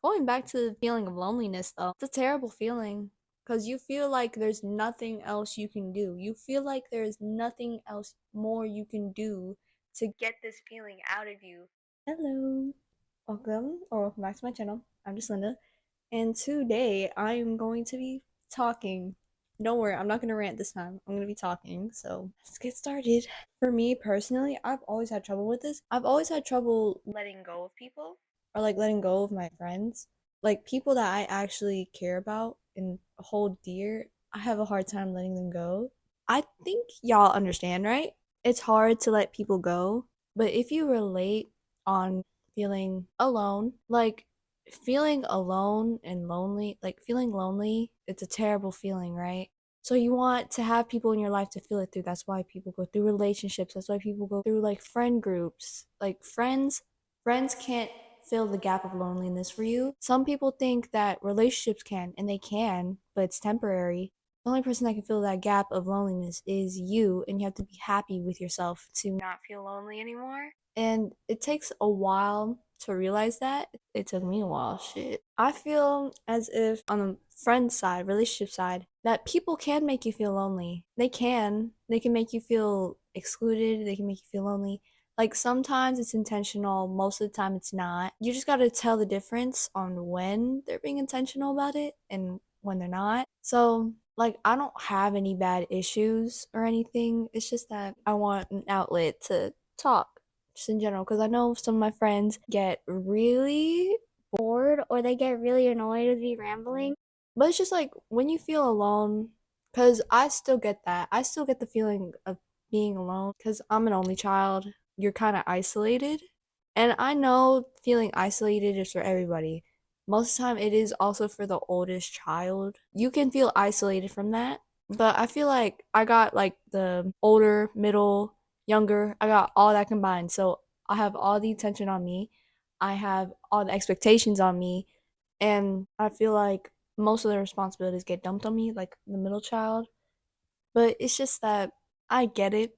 Going back to the feeling of loneliness, though, it's a terrible feeling because you feel like there's nothing else you can do. You feel like there's nothing else more you can do to get this feeling out of you. Hello, welcome back to my channel. I'm just Linda, and today I am going to be talking. Don't worry, I'm not gonna rant this time. I'm gonna be talking, so let's get started. For me personally, I've always had trouble with this. I've always had trouble letting go of people or like letting go of my friends. Like people that I actually care about and hold dear, I have a hard time letting them go. I think y'all understand, right? It's hard to let people go, but if you relate on feeling alone, like feeling alone and lonely, like feeling lonely, it's a terrible feeling, right? So you want to have people in your life to feel it through. That's why people go through relationships. That's why people go through like friend groups. Like friends can't fill the gap of loneliness for you. Some people think that relationships can, and they can, but it's temporary. The only person that can fill that gap of loneliness is you, and you have to be happy with yourself to not feel lonely anymore. And it takes a while to realize that. It took me a while, shit. I feel as if on the friend side, relationship side, that people can make you feel lonely. They can. They can make you feel excluded, they can make you feel lonely. Like sometimes it's intentional, most of the time it's not. You just gotta tell the difference on when they're being intentional about it and when they're not. So, like, I don't have any bad issues or anything. It's just that I want an outlet to talk, just in general, because I know some of my friends get really bored or they get really annoyed with me rambling. But it's just like when you feel alone, because I still get that. I still get the feeling of being alone because I'm an only child. You're kind of isolated. And I know feeling isolated is for everybody. Most of the time, it is also for the oldest child. You can feel isolated from that. But I feel like I got like the older, middle, younger, I got all that combined. So I have all the attention on me. I have all the expectations on me. And I feel like most of the responsibilities get dumped on me, like the middle child. But it's just that I get it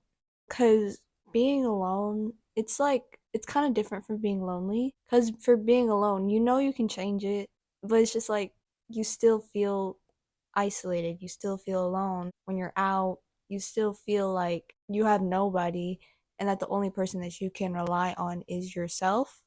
because being alone, it's like, it's kind of different from being lonely. Because for being alone, you know you can change it, but it's just like you still feel isolated. You still feel alone when you're out. You still feel like you have nobody and that the only person that you can rely on is yourself,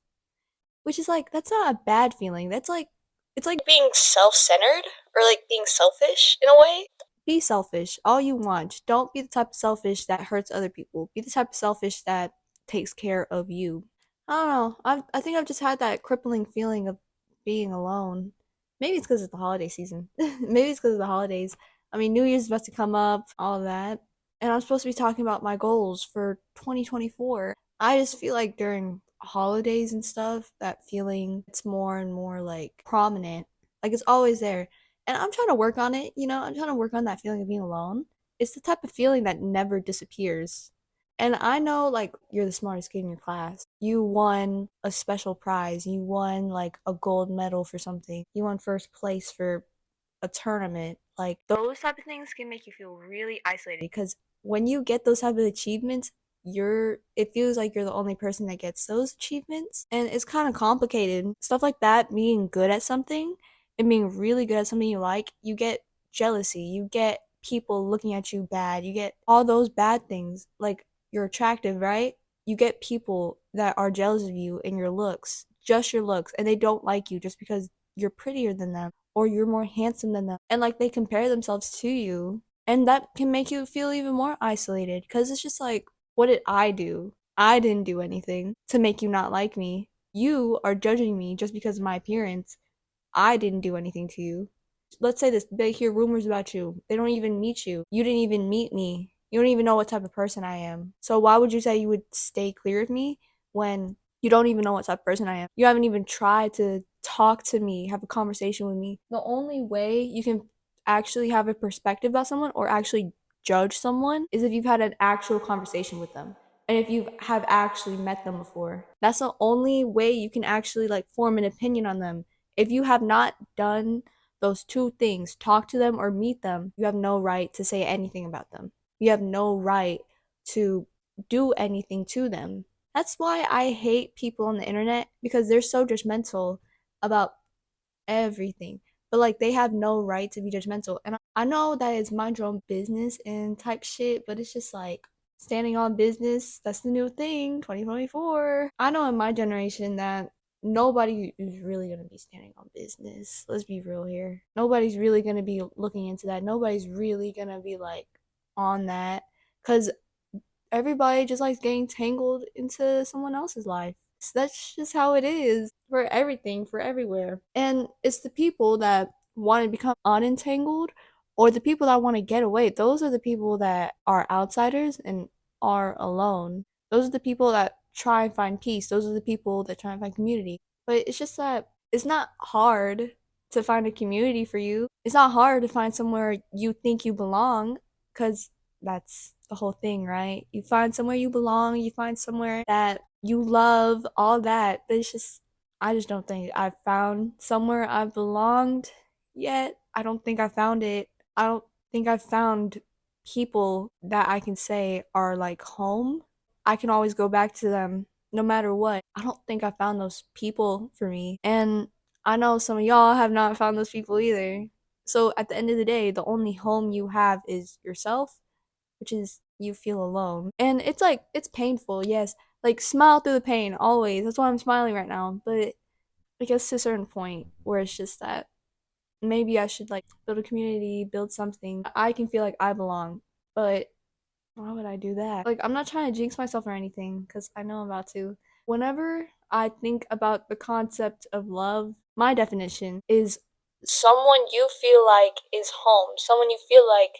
which is like, that's not a bad feeling. That's like, it's like being self-centered or like being selfish in a way. Be selfish all you want. Don't be the type of selfish that hurts other people. Be the type of selfish that takes care of you. I don't know. I think I've just had that crippling feeling of being alone. Maybe it's because it's the holiday season. Maybe it's because of the holidays. I mean, New Year's is about to come up, all of that. And I'm supposed to be talking about my goals for 2024. I just feel like during holidays and stuff, that feeling it's more and more like prominent. Like it's always there. And I'm trying to work on it, you know, I'm trying to work on that feeling of being alone. It's the type of feeling that never disappears. And I know like you're the smartest kid in your class. You won a special prize. You won like a gold medal for something. You won first place for a tournament. Like those type of things can make you feel really isolated because when you get those type of achievements, it feels like you're the only person that gets those achievements, and it's kind of complicated. Stuff like that, being good at something and being really good at something you like, you get jealousy, you get people looking at you bad, you get all those bad things. Like you're attractive, right? You get people that are jealous of you and your looks, just your looks, and they don't like you just because you're prettier than them or you're more handsome than them. And like they compare themselves to you. And that can make you feel even more isolated because it's just like, what did I do? I didn't do anything to make you not like me. You are judging me just because of my appearance. I didn't do anything to you. Let's say this, they hear rumors about you. They don't even meet you. You didn't even meet me. You don't even know what type of person I am. So why would you say you would stay clear of me when you don't even know what type of person I am? You haven't even tried to talk to me, have a conversation with me. The only way you can actually have a perspective about someone or actually judge someone is if you've had an actual conversation with them and if you have actually met them before. That's the only way you can actually like form an opinion on them. If you have not done those two things, talk to them or meet them, you have no right to say anything about them. You have no right to do anything to them. That's why I hate people on the internet, because they're so judgmental about everything. But like they have no right to be judgmental. And I know that it's mind your own business and type shit, but it's just like standing on business, that's the new thing, 2024. I know in my generation that nobody is really going to be standing on business. Let's be real here. Nobody's really going to be looking into that. Nobody's really going to be like on that cuz everybody just likes getting tangled into someone else's life. So that's just how it is for everything, for everywhere. And it's the people that want to become unentangled or the people that want to get away. Those are the people that are outsiders and are alone. Those are the people that try and find peace. Those are the people that try and find community. But it's just that it's not hard to find a community for you. It's not hard to find somewhere you think you belong because that's the whole thing, right? You find somewhere you belong, you find somewhere that you love, all that. But it's just, I just don't think I've found somewhere I've belonged yet. I don't think I found it. I don't think I've found people that I can say are like home. I can always go back to them no matter what. I don't think I found those people for me. And I know some of y'all have not found those people either. So at the end of the day, the only home you have is yourself, which is you feel alone. And it's like it's painful, yes. Like smile through the pain always. That's why I'm smiling right now. But I guess to a certain point where it's just that maybe I should like build a community, build something. I can feel like I belong. But why would I do that? Like I'm not trying to jinx myself or anything because I know I'm about to. Whenever I think about the concept of love, my definition is someone you feel like is home, someone you feel like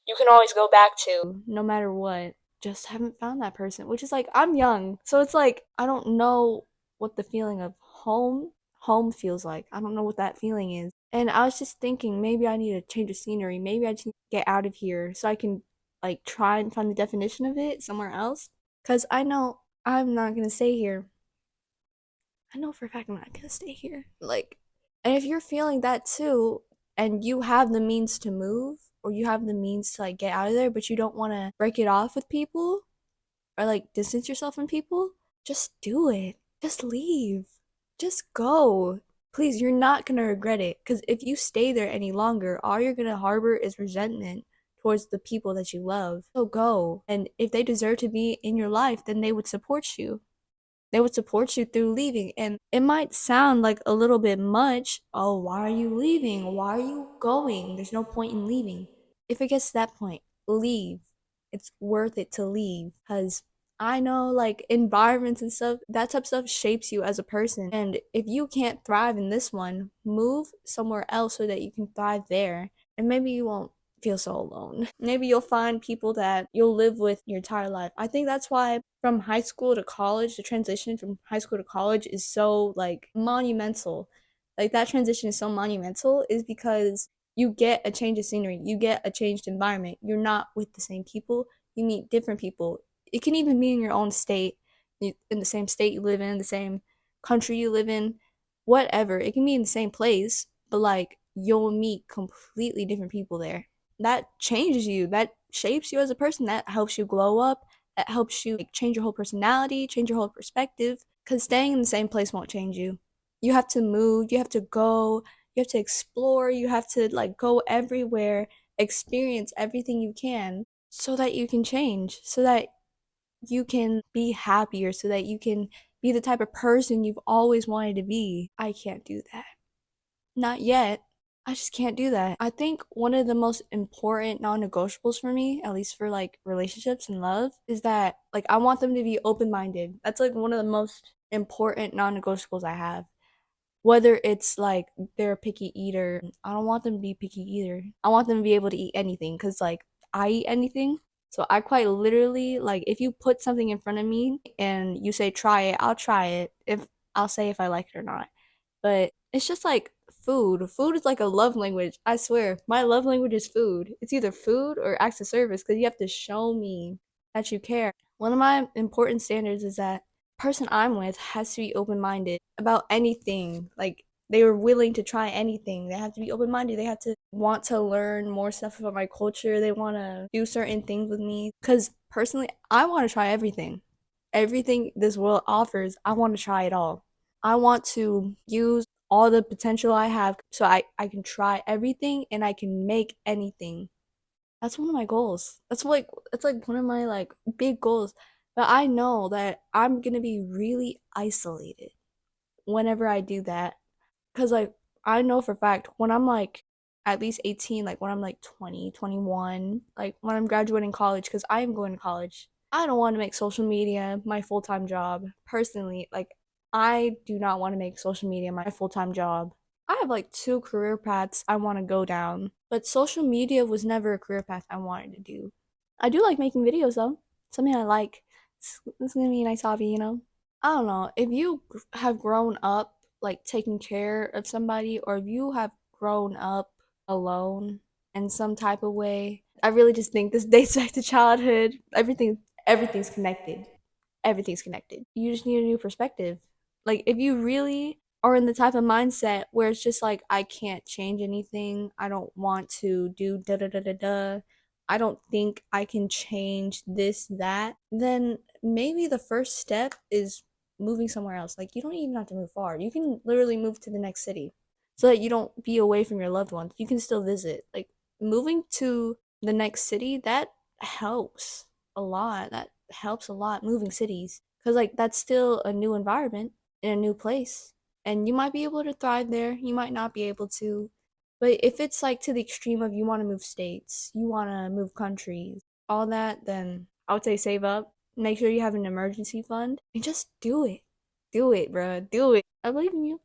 you can always go back to no matter what. Just haven't found that person, which is like I'm young. So it's like I don't know what the feeling of home feels like. I don't know what that feeling is. And I was just thinking maybe I need to change of scenery. Maybe I just need to get out of here so I can like try and find the definition of it somewhere else cuz I know I'm not going to stay here. I know for a fact I'm not gonna stay here. Like, and if you're feeling that too, and you have the means to move, or you have the means to like get out of there, but you don't want to break it off with people, or like distance yourself from people, just do it. Just leave. Just go. Please, you're not gonna regret it. Because if you stay there any longer, all you're gonna harbor is resentment towards the people that you love. So go. And if they deserve to be in your life, then they would support you. They would support you through leaving. And it might sound like a little bit much. Oh, why are you leaving? Why are you going? There's no point in leaving. If it gets to that point, leave. It's worth it to leave. Because I know, like, environments and stuff, that type of stuff shapes you as a person. And if you can't thrive in this one, move somewhere else so that you can thrive there. And maybe you won't feel so alone. Maybe you'll find people that you'll live with your entire life. I think that's why from high school to college, the transition from high school to college is so like monumental. Like that transition is so monumental is because you get a change of scenery, you get a changed environment. You're not with the same people, you meet different people. It can even be in your own state, in the same state you live in, the same country you live in, whatever. It can be in the same place, but like you'll meet completely different people there. That changes you, that shapes you as a person, that helps you glow up, that helps you like change your whole personality, change your whole perspective, because staying in the same place won't change you. You have to move, you have to go, you have to explore, you have to like go everywhere, experience everything you can so that you can change, so that you can be happier, so that you can be the type of person you've always wanted to be. I can't do that. Not yet. I just can't do that. I think one of the most important non-negotiables for me, at least for like relationships and love, is that like I want them to be open-minded. That's like one of the most important non-negotiables I have. Whether it's like they're a picky eater, I don't want them to be picky either. I want them to be able to eat anything because like I eat anything. So I quite literally like if you put something in front of me and you say try it, I'll try it. If I'll say if I like it or not. But it's just like food. Food is like a love language. I swear, my love language is food. It's either food or acts of service because you have to show me that you care. One of my important standards is that the person I'm with has to be open-minded about anything. Like they are willing to try anything. They have to be open-minded. They have to want to learn more stuff about my culture. They want to do certain things with me. Because personally, I want to try everything. Everything this world offers, I want to try it all. I want to use all the potential I have so I can try everything and I can make anything. That's one of my goals. That's like one of my like big goals. But I know that I'm gonna be really isolated whenever I do that. Cause like I know for a fact when I'm like at least 18, like when I'm like 20, 21, like when I'm graduating college, because I am going to college, I don't want to make social media my full-time job. Personally, like I do not want to make social media my full-time job. I have like two career paths I want to go down, but social media was never a career path I wanted to do. I do like making videos though. Something I like. It's gonna be a nice hobby, you know? I don't know. If you have grown up like taking care of somebody, or if you have grown up alone in some type of way, I really just think this dates back to childhood. Everything's connected. Everything's connected. You just need a new perspective. Like if you really are in the type of mindset where it's just like I can't change anything, I don't want to do da da da da da. I don't think I can change this, that, then maybe the first step is moving somewhere else. Like you don't even have to move far. You can literally move to the next city so that you don't be away from your loved ones. You can still visit. Like moving to the next city, that helps a lot. That helps a lot moving cities because like that's still a new environment in a new place. And you might be able to thrive there, you might not be able to. But if it's like to the extreme of you want to move states, you want to move countries, all that, then I would say save up, make sure you have an emergency fund, and just do it. Do it, bro. Do it. I believe in you.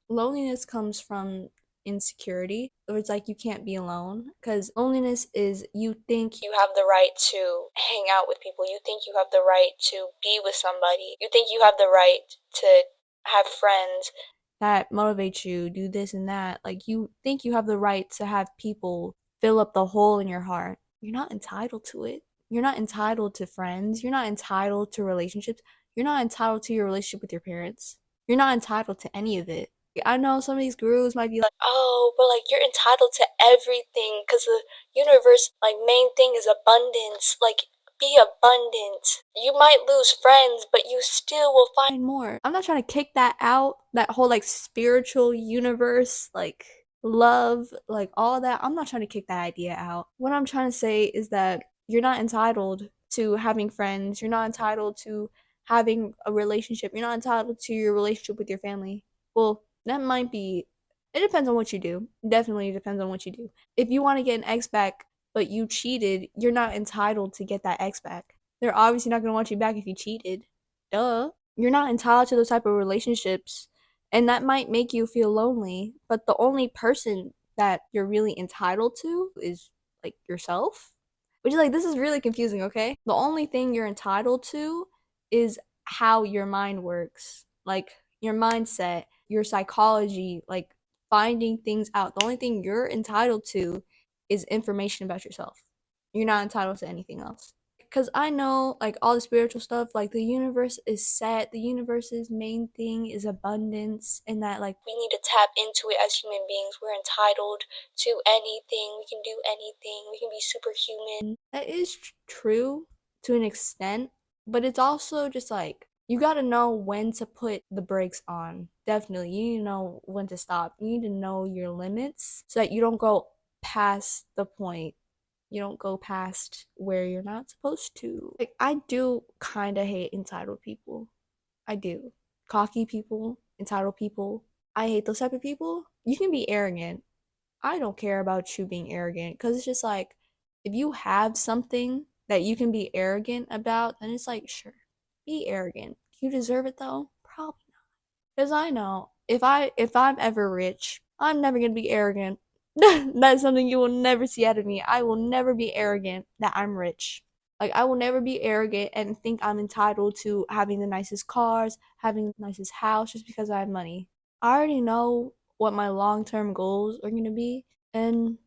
Loneliness comes from insecurity, or it's like you can't be alone. Because loneliness is you think you have the right to hang out with people, you think you have the right to be with somebody, you think you have the right to have friends that motivate you, do this and that. Like you think you have the right to have people fill up the hole in your heart. You're not entitled to it. You're not entitled to friends. You're not entitled to relationships. You're not entitled to your relationship with your parents. You're not entitled to any of it. I know some of these gurus might be like, oh, but like you're entitled to everything because the universe, like, main thing is abundance. Like, be abundant. You might lose friends, but you still will find more. I'm not trying to kick that out, that whole like spiritual universe, like love, like all that. I'm not trying to kick that idea out. What I'm trying to say is that you're not entitled to having friends. You're not entitled to having a relationship. You're not entitled to your relationship with your family. Well, that might be, it depends on what you do. Definitely depends on what you do. If you want to get an ex back, but you cheated, you're not entitled to get that ex back. They're obviously not going to want you back if you cheated. Duh. You're not entitled to those type of relationships. And that might make you feel lonely, but the only person that you're really entitled to is like yourself. Which is like, this is really confusing, okay? The only thing you're entitled to is how your mind works. Like your mindset, your psychology, like finding things out. The only thing you're entitled to is information about yourself. You're not entitled to anything else. Because I know, like, all the spiritual stuff, like, the universe is set. The universe's main thing is abundance, and that, like, we need to tap into it as human beings. We're entitled to anything. We can do anything. We can be superhuman. That is true to an extent, but it's also just like, you gotta know when to put the brakes on. Definitely. You need to know when to stop. You need to know your limits so that you don't go past the point. You don't go past where you're not supposed to. Like, I do kind of hate entitled people. I do. Cocky people, entitled people. I hate those type of people. You can be arrogant. I don't care about you being arrogant because it's just like, if you have something that you can be arrogant about, then it's like, sure, be arrogant. Do you deserve it though? Probably not. Because I know if I'm ever rich, I'm never gonna be arrogant. That's something you will never see out of me. I will never be arrogant that I'm rich. Like I will never be arrogant and think I'm entitled to having the nicest cars, having the nicest house just because I have money. I already know what my long-term goals are gonna be, and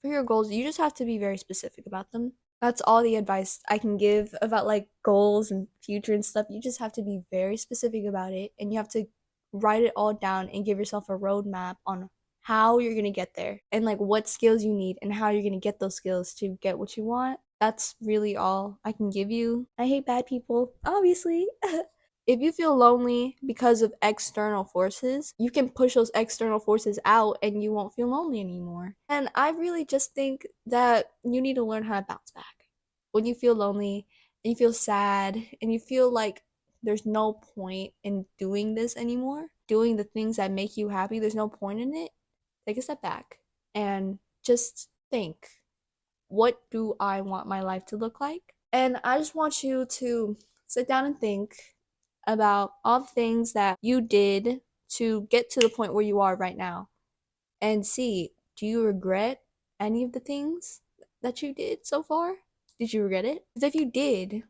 for your goals, you just have to be very specific about them. That's all the advice I can give about like goals and future and stuff. You just have to be very specific about it and you have to write it all down and give yourself a roadmap on how you're going to get there and like what skills you need and how you're going to get those skills to get what you want. That's really all I can give you. I hate bad people, obviously. if you feel lonely because of external forces, you can push those external forces out and you won't feel lonely anymore. And I really just think that you need to learn how to bounce back. When you feel lonely and you feel sad and you feel like there's no point in doing this anymore, doing the things that make you happy, there's no point in it, take a step back and just think, what do I want my life to look like? And I just want you to sit down and think about all the things that you did to get to the point where you are right now and see, do you regret any of the things that you did so far? Did you regret it? Because if you did,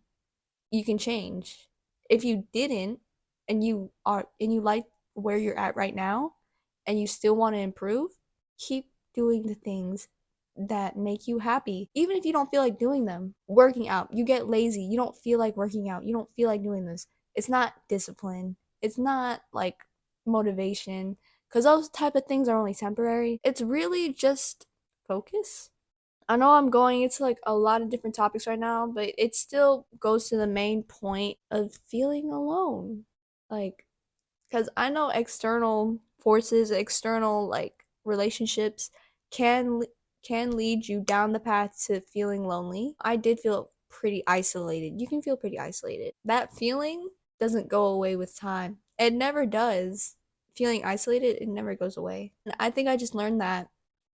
you can change. If you didn't and you like where you're at right now and you still want to improve, keep doing the things that make you happy. Even if you don't feel like doing them. Working out, you get lazy, you don't feel like working out, you don't feel like doing this. It's not discipline. It's not like motivation because those type of things are only temporary. It's really just focus. I know I'm going into like a lot of different topics right now, but it still goes to the main point of feeling alone. Like, because I know external forces, external like relationships can can lead you down the path to feeling lonely. I did feel pretty isolated. You can feel pretty isolated. That feeling doesn't go away with time. It never does. Feeling isolated, it never goes away. And I think I just learned that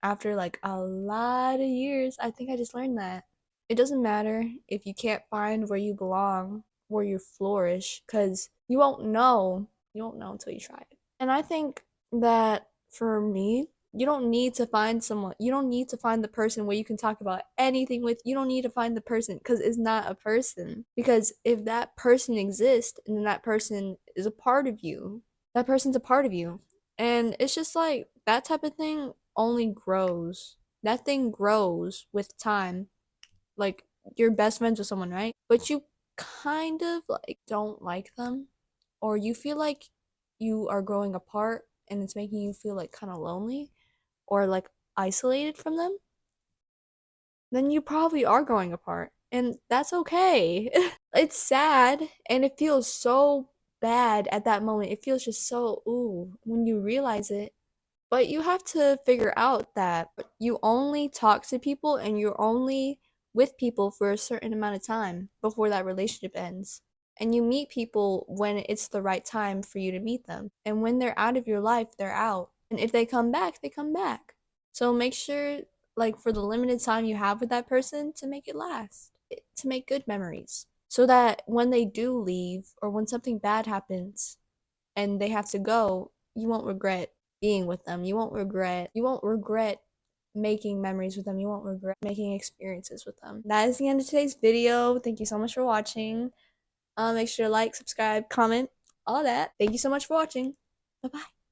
after like a lot of years. I think I just learned that it doesn't matter if you can't find where you belong, where you flourish, because you won't know. You won't know until you try it. And I think that for me, you don't need to find someone. You don't need to find the person where you can talk about anything with. You don't need to find the person because it's not a person. Because if that person exists and then that person is a part of you, that person's a part of you. And it's just like that type of thing only grows. That thing grows with time. Like you're best friends with someone, right? But you kind of like don't like them, or you feel like you are growing apart and it's making you feel like kind of lonely or like isolated from them, then you probably are growing apart. And that's okay. It's sad and it feels so bad at that moment. It feels just so, ooh, when you realize it. But you have to figure out that you only talk to people and you're only with people for a certain amount of time before that relationship ends. And you meet people when it's the right time for you to meet them. And when they're out of your life, they're out. And if they come back, they come back. So make sure, like, for the limited time you have with that person, to make it last, to make good memories. So that when they do leave or when something bad happens and they have to go, you won't regret being with them. You won't regret making memories with them. You won't regret making experiences with them. That is the end of today's video. Thank you so much for watching. Make sure to like, subscribe, comment, all that. Thank you so much for watching. Bye bye.